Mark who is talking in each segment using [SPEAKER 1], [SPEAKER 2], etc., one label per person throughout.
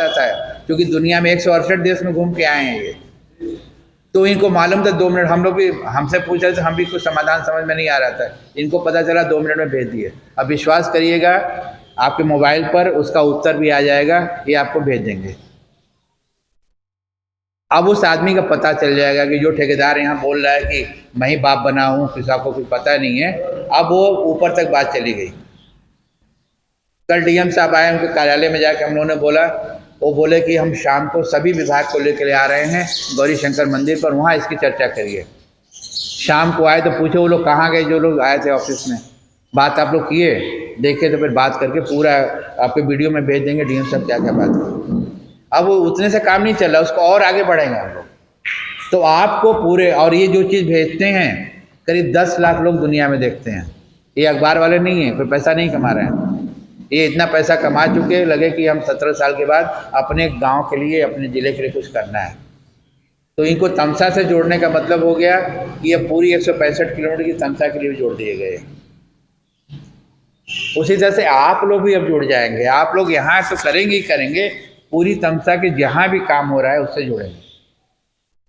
[SPEAKER 1] आता है, क्योंकि दुनिया में 168 देश में घूम के आए हैं ये। तो इनको मालूम था 2 मिनट, हम लोग भी हमसे पूछ रहे थे, हम भी कुछ समाधान समझ में नहीं आ रहा था, इनको पता चला 2 मिनट में भेज दिए। अब विश्वास करिएगा, आपके मोबाइल पर उसका उत्तर भी आ जाएगा, ये आपको भेज देंगे। अब उस आदमी का पता चल जाएगा कि जो ठेकेदार यहाँ बोल रहा है कि मैं ही बाप बना हूँ, किसी को कुछ पता नहीं है, अब वो ऊपर तक बात चली गई। कल डीएम साहब आए, उनके कार्यालय में जाके हम लोगों ने बोला, वो बोले कि हम शाम को सभी विभाग को लेकर आ रहे हैं गौरी शंकर मंदिर पर, वहाँ इसकी चर्चा करिए। शाम को आए तो पूछे वो लोग कहाँ गए, जो लोग आए थे ऑफिस में, बात आप लोग किए, देखे तो फिर बात करके पूरा आपके वीडियो में भेज देंगे डीएम साहब क्या क्या बात की। अब वो उतने से काम नहीं चल रहा, उसको और आगे बढ़ेंगे हम लोग। तो आपको पूरे, और ये जो चीज़ भेजते हैं करीब 10 लाख लोग दुनिया में देखते हैं, ये अखबार वाले नहीं हैं, कोई पैसा नहीं कमा रहे हैं, ये इतना पैसा कमा चुके, लगे कि हम 17 साल के बाद अपने गांव के लिए, अपने ज़िले के लिए कुछ करना है। तो इनको तमसा से जोड़ने का मतलब हो गया कि ये पूरी 165 किलोमीटर की तमसा के लिए जोड़ दिए गए। उसी तरह से आप लोग भी अब जुड़ जाएंगे, आप लोग यहाँ तो करेंगे ही करेंगे, पूरी तमसा के जहाँ भी काम हो रहा है उससे जुड़ेंगे,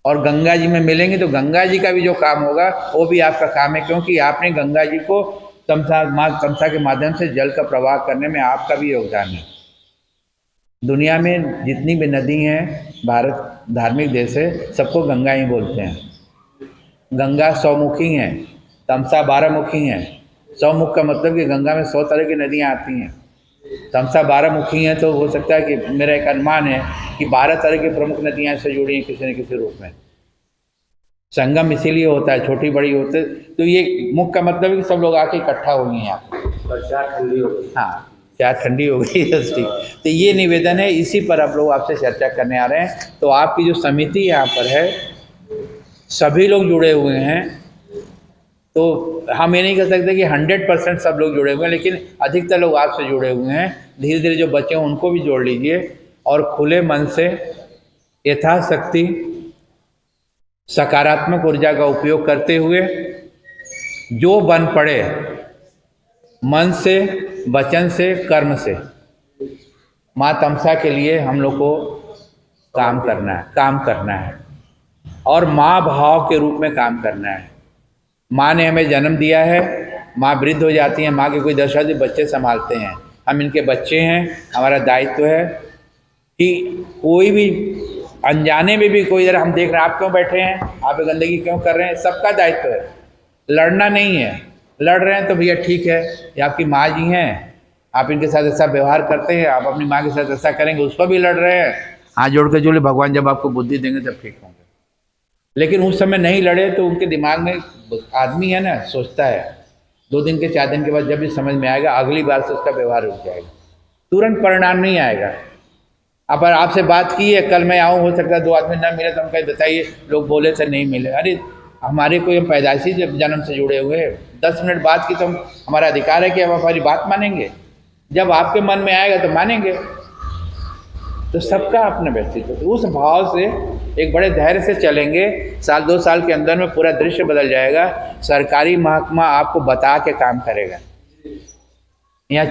[SPEAKER 1] और गंगा जी में मिलेंगे तो गंगा जी का भी जो काम होगा वो भी आपका काम है, क्योंकि आपने गंगा जी को तमसा के माध्यम से जल का प्रवाह करने में आपका भी योगदान है। दुनिया में जितनी भी नदी हैं, भारत धार्मिक देश है, सबको गंगा ही बोलते हैं। गंगा 100 मुखी हैं, तमसा 12 मुखी हैं। 100 मुख का मतलब कि गंगा में 100 तरह की नदियाँ आती हैं, तमसा 12 मुखी हैं, तो हो सकता है कि मेरा एक अनुमान है कि 12 तरह की प्रमुख नदियाँ इससे जुड़ी हैं किसी न किसी रूप में। संगम इसीलिए होता है, छोटी बड़ी होते, तो ये मुख का मतलब है कि सब लोग आके इकट्ठा हो गए हैं यहाँ पर। चाय ठंडी हो गई, हाँ चाय ठंडी हो गई, ठीक। तो ये निवेदन है, इसी पर आप लोग आपसे चर्चा करने आ रहे हैं। तो आपकी जो समिति यहाँ पर है, सभी लोग जुड़े हुए हैं, तो हम ये नहीं कह सकते कि 100% सब लोग जुड़े हुए हैं, लेकिन अधिकतर लोग आपसे जुड़े हुए हैं। धीरे धीरे जो बचे हैं उनको भी जोड़ लीजिए, और खुले मन से यथाशक्ति सकारात्मक ऊर्जा का उपयोग करते हुए जो बन पड़े, मन से, वचन से, कर्म से, माँ तमसा के लिए हम लोग को काम करना है, और माँ भाव के रूप में काम करना है। माँ ने हमें जन्म दिया है, माँ वृद्ध हो जाती है, माँ के कोई 10 बच्चे संभालते हैं, हम इनके बच्चे हैं। हमारा दायित्व है कि कोई भी अनजाने में भी कोई, इधर हम देख रहे हैं आप क्यों बैठे हैं, आप गंदगी क्यों कर रहे हैं, सबका दायित्व है, लड़ना नहीं है। लड़ रहे हैं तो भैया ठीक है, ये आपकी माँ जी हैं, आप इनके साथ ऐसा व्यवहार करते हैं, आप अपनी माँ के साथ ऐसा करेंगे, उस पर भी लड़ रहे हैं, हाथ जोड़ के जोड़े, भगवान जब आपको बुद्धि देंगे तब ठीक होंगे। लेकिन उस समय नहीं लड़े तो उनके दिमाग में, आदमी है ना, सोचता है, 2 दिन के 4 दिन के बाद जब भी समझ में आएगा, अगली बार से उसका व्यवहार रुक जाएगा, तुरंत परिणाम नहीं आएगा। अब आपसे बात की है, कल मैं आऊँ, हो सकता है 2 आदमी ना मिले तो हम कहीं बताइए लोग बोले थे नहीं मिले, अरे हमारे कोई पैदाइशी जन्म से जुड़े हुए हैं, 10 मिनट बात की तो हमारा अधिकार है कि हम हमारी बात मानेंगे, जब आपके मन में आएगा तो मानेंगे। तो सबका अपना व्यक्तित्व, तो उस भाव से एक बड़े धैर्य से चलेंगे, 1-2 साल के अंदर में पूरा दृश्य बदल जाएगा। सरकारी महकमा आपको बता के काम करेगा। यहाँ